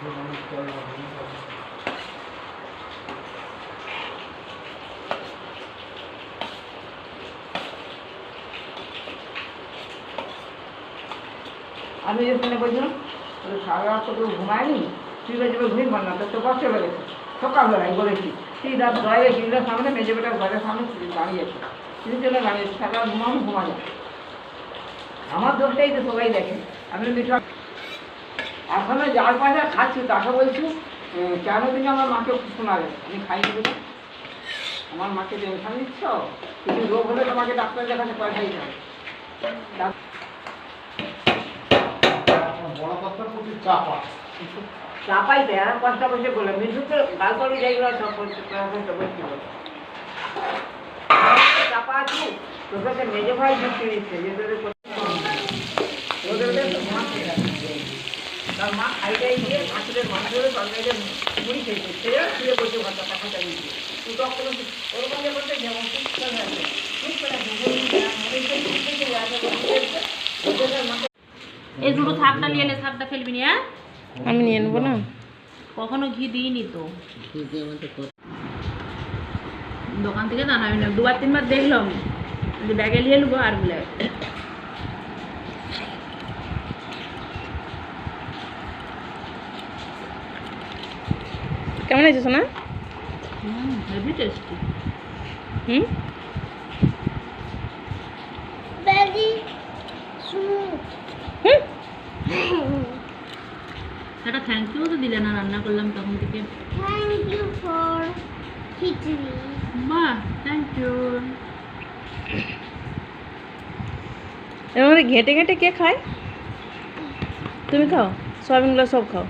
আমি যেখানে বলছিলাম সারা রাত তো ঘুমায়নি, তুই বেজে ঘুমিয়ে পার না, তো কষ্ট হয়ে গেছে। সকালবেলায় বলেছি তুই রাত ঘরে গিলের সামনে মেজে বেটার ঘরের সামনে দাঁড়িয়েছে, কিছু জন্য দাঁড়িয়েছে, সারা রাত ঘুমানো ঘুমা যায়। আমার দোষটাই তো সবাই দেখে। আমি বিষয় এখনো যার পয়সা খাচ্ছি তাকে বলছি কেন তুমি আমার মাকে শোনাবে, আমি খাইনি বলে আমার মাকে টেনশন দিচ্ছ, কিছু রোগ হলে তোমাকে ডাক্তার দেখাতে পয়সা দিতে হবে। চাপাই দেয় আর পয়সা বসে বলে মিঠুকে গাল করে যাইগুলো সব চাপা আছি তোকে মেজে ভাই ঢুকতে দিচ্ছে যে তোদের তার মা খাইটাই গিয়ে মাছের মাংস তরকারিতে মুড়ি খেয়েছে, সে শুয়ে করছে ভাতটা টাকা চালিয়েছে। তুই তখন ওর মধ্যে বলতে যেমন এই দুটো থাকটা নিয়ে এলে থাকটা ফেলবি না। আমি নিয়ে নেবো না, কখনো ঘি দিইনি তো দোকান থেকে না, আমি না দুবার তিনবার দেখলাম যে ব্যাগে নিয়ে নেবো আর বলে কেমন আছে সোনা? Heavy tasty. হুম, একটা থ্যাংক ইউ তো দিলে না, রান্না করলাম তখন থেকে। Thank you for খিচুড়ি। বাহ, থ্যাংক ইউ। এর মধ্যে ঘেঁটে ঘেঁটে কে খায়? তুমি খাও, সয়াবিনগুলো সব খাও।